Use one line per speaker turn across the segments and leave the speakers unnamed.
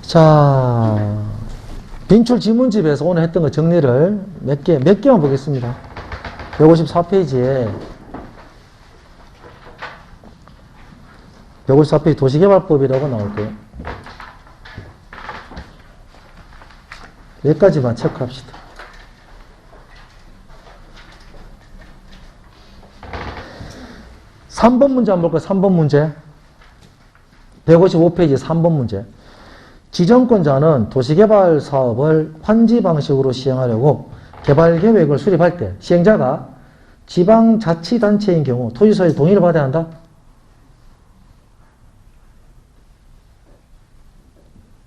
자, 빈출 지문집에서 오늘 했던 거 정리를 몇 개만 보겠습니다. 154페이지에 154페이지 도시개발법이라고 나올 거예요. 여기까지만 체크합시다. 3번 문제 한번 볼까요? 3번 문제. 155페이지 3번 문제. 지정권자는 도시개발 사업을 환지 방식으로 시행하려고 개발계획을 수립할 때 시행자가 지방자치단체인 경우 토지소유의 동의를 받아야 한다?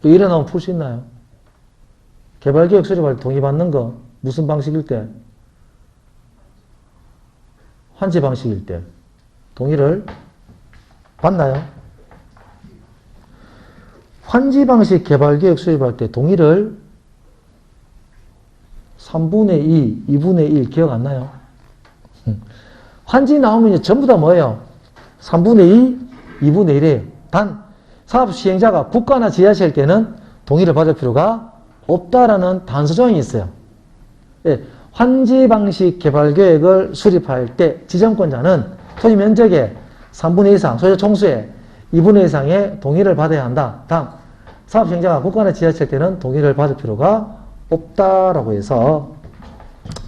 또 일어나면 풀 수 있나요? 개발계획 수립할 때 동의받는 거 무슨 방식일 때? 환지 방식일 때 동의를 받나요? 환지 방식 개발계획 수립할 때 동의를 3분의 2, 2분의 1 기억 안 나요? 환지 나오면 이제 전부 다 뭐예요? 3분의 2, 2분의 1이에요. 단 사업 시행자가 국가나 지자체일 때는 동의를 받을 필요가 없다라는 단서조항이 있어요. 예, 환지 방식 개발계획을 수립할 때 지정권자는 토지 면적의 3분의 2 이상, 소유자 총수의 2분의 1 이상의 동의를 받아야 한다. 다음, 사업 시행자가 국가나 지자체일 때는 동의를 받을 필요가 없다라고 해서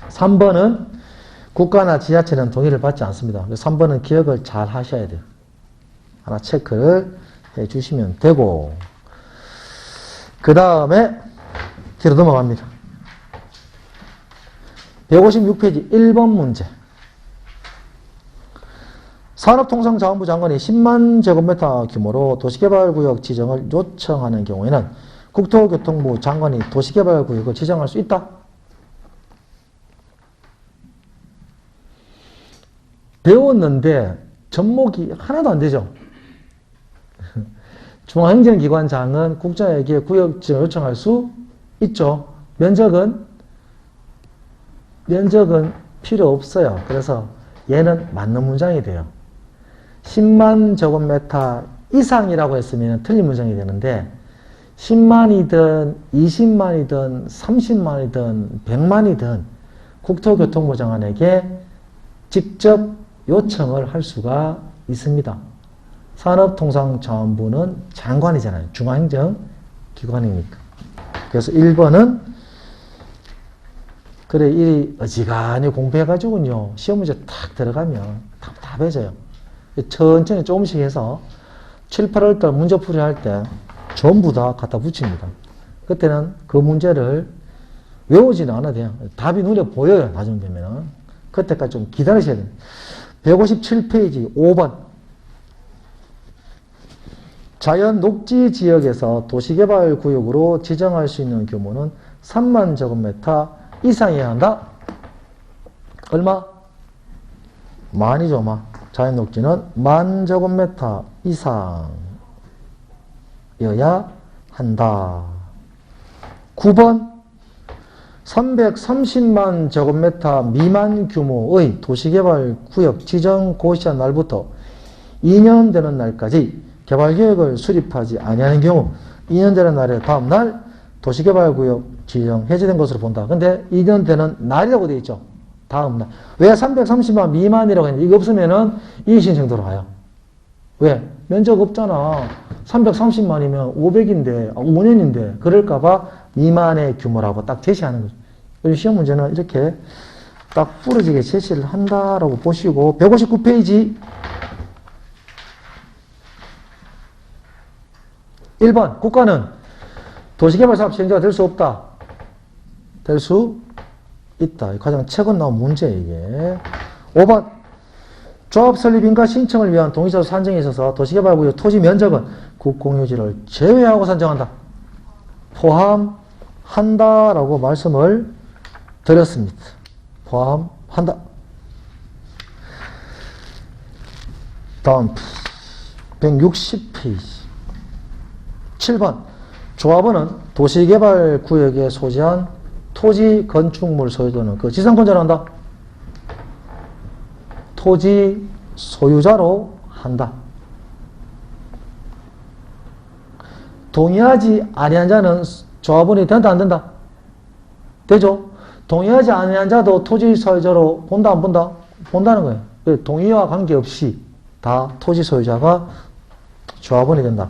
3번은 국가나 지자체는 동의를 받지 않습니다. 3번은 기억을 잘 하셔야 돼요. 하나 체크를 해 주시면 되고, 그 다음에 뒤로 넘어갑니다. 156페이지 1번 문제. 산업통상자원부 장관이 10만 제곱미터 규모로 도시개발구역 지정을 요청하는 경우에는 국토교통부 장관이 도시개발구역을 지정할 수 있다? 배웠는데 접목이 하나도 안 되죠. 중앙행정기관장은 국장에게 구역 지정을 요청할 수 있죠. 면적은 필요 없어요. 그래서 얘는 맞는 문장이 돼요. 10만 제곱미터 이상이라고 했으면 틀린 문장이 되는데 10만이든 20만이든 30만이든 100만이든 국토교통부 장관에게 직접 요청을 할 수가 있습니다. 산업통상자원부는 장관이잖아요. 중앙행정기관이니까. 그래서 1번은 그래 이 어지간히 공부해가지고요 시험 문제 탁 들어가면 답답해져요. 천천히 조금씩 해서 7, 8월달 문제풀이 할 때 전부 다 갖다 붙입니다. 그때는 그 문제를 외우지는 않아도 돼요. 답이 눈에 보여요. 나중 되면은. 그때까지 좀 기다리셔야 돼요. 157페이지 5번. 자연 녹지 지역에서 도시개발구역으로 지정할 수 있는 규모는 3만 제곱미터 이상이어야 한다. 얼마? 만이죠, 만. 자연 녹지는 10,000 제곱미터 이상이어야 한다. 9번. 330만 제곱미터 미만 규모의 도시개발구역 지정 고시한 날부터 2년 되는 날까지 개발계획을 수립하지 아니하는 경우 2년 되는 날의 다음 날 도시개발구역 지정 해제된 것으로 본다. 근데 2년 되는 날이라고 되어 있죠. 다음 날. 왜 330만 미만이라고 했는데 이거 없으면은 이의신청 들어와요. 왜? 면적 없잖아. 330만이면 500인데 5년인데 그럴까봐 미만의 규모라고 딱 제시하는 거죠. 시험 문제는 이렇게 딱 부러지게 제시를 한다라고 보시고 159페이지 1번 국가는 도시개발사업 시행자가 될 수 없다. 될 수 있다. 가장 최근 나온 문제예요. 이게. 5번 조합 설립 인가 신청을 위한 동의서 산정에 있어서 도시개발구역 토지 면적은 국공유지를 제외하고 산정한다. 포함한다라고 말씀을 드렸습니다. 포함한다. 다음 160페이지 7번 조합원은 도시개발구역에 소재한 토지 건축물 소유자는 그 지상권자로 한다. 토지 소유자로 한다. 동의하지 아니한 자는 조합원이 된다 안 된다? 되죠? 동의하지 아니한 자도 토지 소유자로 본다 안 본다? 본다는 거예요. 동의와 관계없이 다 토지 소유자가 조합원이 된다.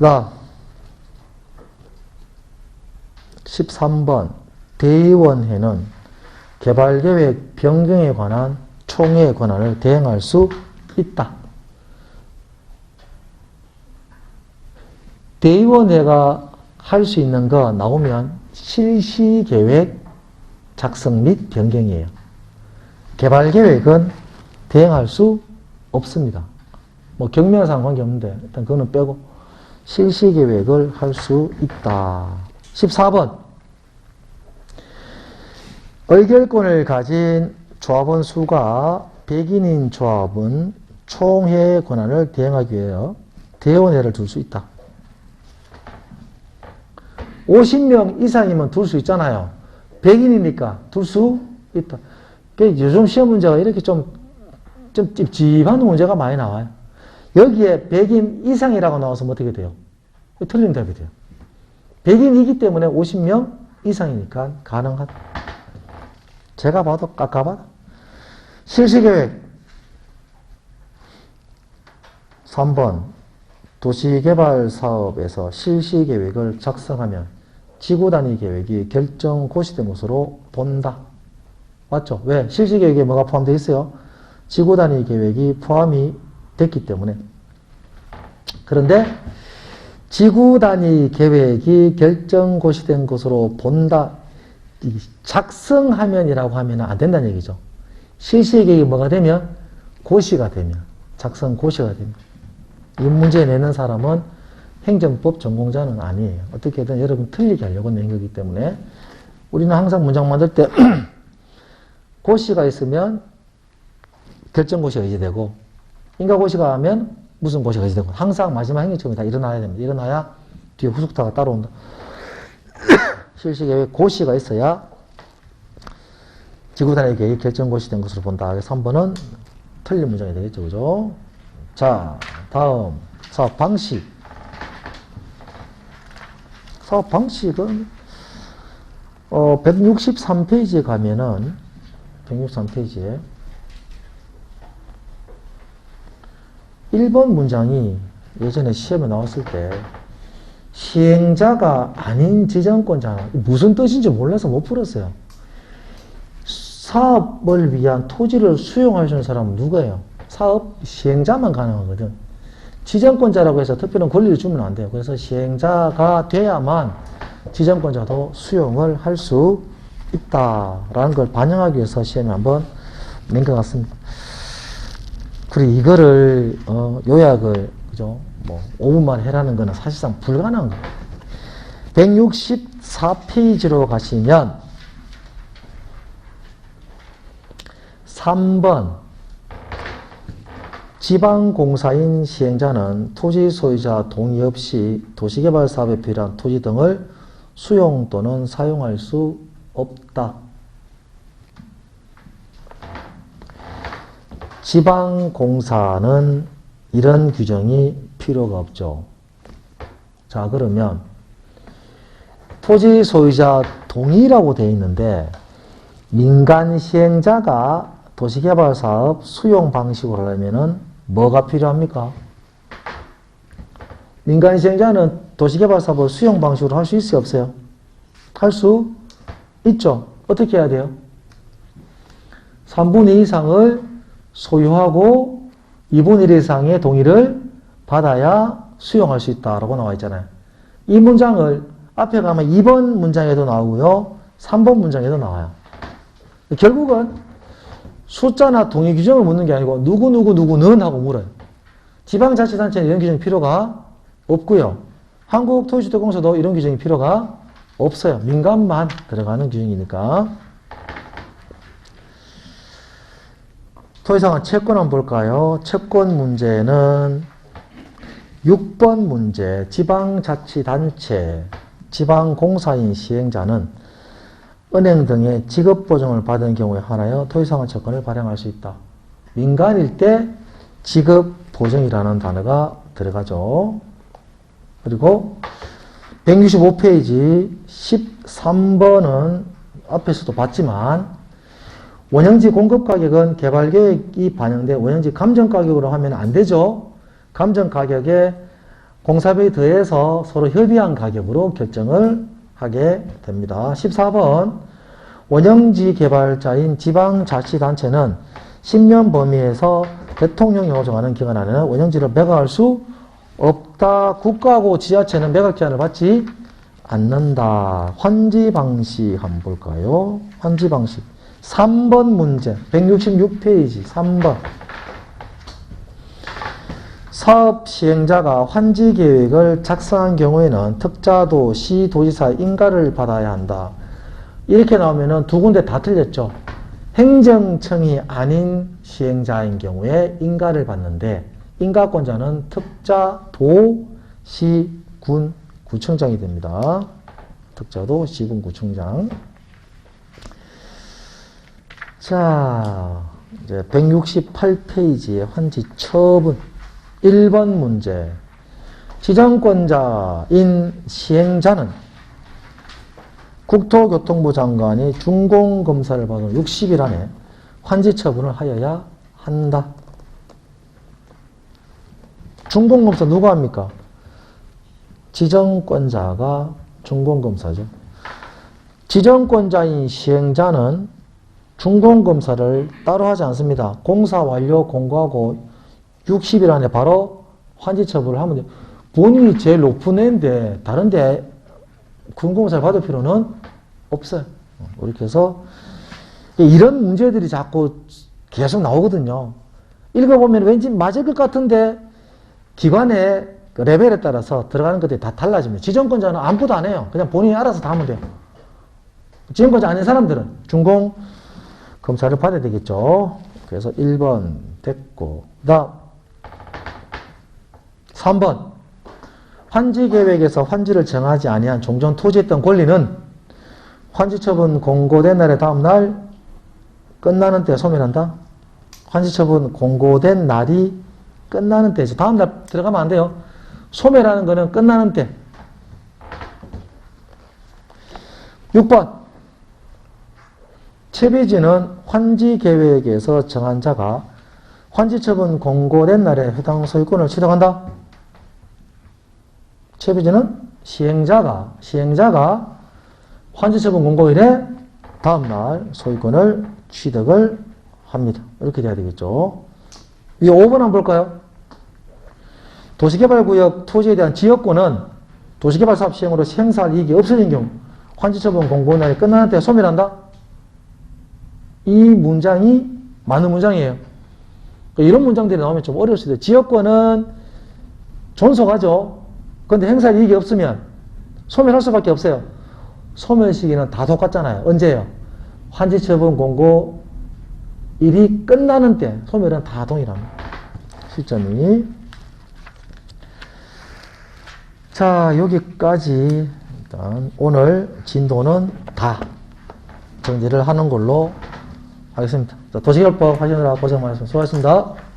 자, 13번 대의원회는 개발계획 변경에 관한 총회의 권한을 대행할 수 있다. 대의원회가 할 수 있는 거 나오면 실시계획 작성 및 변경이에요. 개발계획은 대행할 수 없습니다. 뭐 경매상 관계없는데 일단 그거는 빼고 실시계획을 할 수 있다. 14번 의결권을 가진 조합원 수가 100인인 조합은 총회의 권한을 대행하기 위하여 대의원회를 둘 수 있다. 50명 이상이면 둘 수 있잖아요. 100인이니까 둘 수 있다. 요즘 시험 문제가 이렇게 좀 찝찝한 문제가 많이 나와요. 여기에 100인 이상이라고 나와서 어떻게 돼요? 틀린 답이 돼요. 100인이기 때문에 50명 이상이니까 가능하다. 제가 봐도 깎아봐도. 실시계획 3번 도시개발사업에서 실시계획을 작성하면 지구단위 계획이 결정 고시된 것으로 본다. 맞죠? 왜? 실시계획에 뭐가 포함되어 있어요? 지구단위 계획이 포함이 됐기 때문에. 그런데 지구단위 계획이 결정 고시된 것으로 본다. 작성하면이라고 하면 안 된다는 얘기죠. 실시계획이 뭐가 되면? 고시가 되면. 작성 고시가 되면. 이 문제 내는 사람은 행정법 전공자는 아니에요. 어떻게든 여러분 틀리게 하려고 낸 거기 때문에 우리는 항상 문장 만들 때 고시가 있으면 결정고시가 의제되고 인가고시가 하면 무슨 고시가 의제되고 항상 마지막 행정처분이 다 일어나야 됩니다. 일어나야 뒤에 후속타가 따라온다. 실시계획 고시가 있어야 지구단위 계획이 결정고시된 것으로 본다. 3번은 틀린 문장이 되겠죠. 그죠? 자, 다음 사업 방식. 사업 방식은 163페이지에 가면은 163페이지에 1번 문장이 예전에 시험에 나왔을 때 시행자가 아닌 지정권자 무슨 뜻인지 몰라서 못 풀었어요. 사업을 위한 토지를 수용할 수 있는 사람은 누구예요? 사업 시행자만 가능하거든. 지정권자라고 해서 특별한 권리를 주면 안 돼요. 그래서 시행자가 돼야만 지정권자도 수용을 할 수 있다라는 걸 반영하기 위해서 시험에 한번 낸 것 같습니다. 그리고 이거를 요약을 그죠? 뭐 5분만 해라는 거는 사실상 불가능한 거예요. 164페이지로 가시면 3번 지방공사인 시행자는 토지 소유자 동의 없이 도시개발 사업에 필요한 토지 등을 수용 또는 사용할 수 없다. 지방공사는 이런 규정이 필요가 없죠. 자, 그러면 토지 소유자 동의라고 되어 있는데 민간 시행자가 도시개발 사업 수용 방식으로 하려면은 뭐가 필요합니까? 민간 시행자는 도시개발 사업을 수용 방식으로 할 수 있어요, 없어요? 할 수 있죠. 어떻게 해야 돼요? 3분의 2 이상을 소유하고 2분의 1 이상의 동의를 받아야 수용할 수 있다라고 나와 있잖아요. 이 문장을 앞에 가면 2번 문장에도 나오고요. 3번 문장에도 나와요. 결국은 숫자나 동의 규정을 묻는 게 아니고 누구는 하고 물어요. 지방자치단체는 이런 규정이 필요가 없고요. 한국토지주택공사도 이런 규정이 필요가 없어요. 민간만 들어가는 규정이니까. 토지상환 채권 한번 볼까요? 채권 문제는 6번 문제. 지방자치단체, 지방공사인 시행자는 은행 등의 지급보증을 받은 경우에 한하여 토지상환 채권을 발행할 수 있다. 민간일 때 지급보증이라는 단어가 들어가죠. 그리고 165페이지 13번은 앞에서도 봤지만 원형지 공급가격은 개발계획이 반영돼 원형지 감정가격으로 하면 안 되죠. 감정가격에 공사비에 더해서 서로 협의한 가격으로 결정을 하게 됩니다. 14번 원형지 개발자인 지방자치단체는 10년 범위에서 대통령령으로 정하는 기간 안에는 원형지를 매각할 수 없다. 국가고 지자체는 매각 제한을 받지 않는다. 환지 방식 한번 볼까요? 환지 방식. 3번 문제. 166페이지 3번. 사업 시행자가 환지 계획을 작성한 경우에는 특자도, 시, 도지사 인가를 받아야 한다. 이렇게 나오면은 두 군데 다 틀렸죠. 행정청이 아닌 시행자인 경우에 인가를 받는데 인가권자는 특자, 도, 시, 군, 구청장이 됩니다. 특자도, 시, 군, 구청장. 자, 이제 168페이지의 환지 처분. 1번 문제. 지정권자인 시행자는 국토교통부 장관이 준공검사를 받은 60일 안에 환지 처분을 하여야 한다. 준공검사 누가 합니까? 지정권자가 준공검사죠. 지정권자인 시행자는 준공검사를 따로 하지 않습니다. 공사 완료 공고하고 60일 안에 바로 환지 처분을 하면 돼요. 본인이 제일 높은 애인데 다른 데 준공검사를 받을 필요는 없어요. 이렇게 해서 이런 문제들이 자꾸 계속 나오거든요. 읽어보면 왠지 맞을 것 같은데 기관의 레벨에 따라서 들어가는 것들이 다 달라집니다. 지정권자는 아무것도 안 해요. 그냥 본인이 알아서 다 하면 돼요. 지정권자 아닌 사람들은 준공 검사를 받아야 되겠죠. 그래서 1번 됐고, 그 다음 3번 환지 계획에서 환지를 정하지 아니한 종전 토지했던 권리는 환지 처분 공고된 날의 다음 날 끝나는 때 소멸한다. 환지 처분 공고된 날이 끝나는 때죠. 다음 날 들어가면 안 돼요. 소멸하는 거는 끝나는 때. 6번 채비지는 환지 계획에서 정한 자가 환지 처분 공고된 날에 해당 소유권을 취득한다. 채비지는 시행자가 환지 처분 공고일에 다음날 소유권을 취득을 합니다. 이렇게 돼야 되겠죠. 위 5번 한번 볼까요? 도시개발구역 토지에 대한 지역권은 도시개발사업 시행으로 행사할 이익이 없어진 경우 환지 처분 공고날이 끝나는 때 소멸한다. 이 문장이 맞는 문장이에요. 이런 문장들이 나오면 좀 어려울 수도 있어요. 지역권은 존속하죠. 그런데 행사할 이익이 없으면 소멸할 수밖에 없어요. 소멸 시기는 다 똑같잖아요. 언제예요? 환지 처분 공고 일이 끝나는 때 소멸은 다 동일합니다. 시점이. 자, 여기까지 일단 오늘 진도는 다 정리를 하는 걸로 하겠습니다. 도시개발법 하시느라 고생 많으셨습니다. 수고하셨습니다.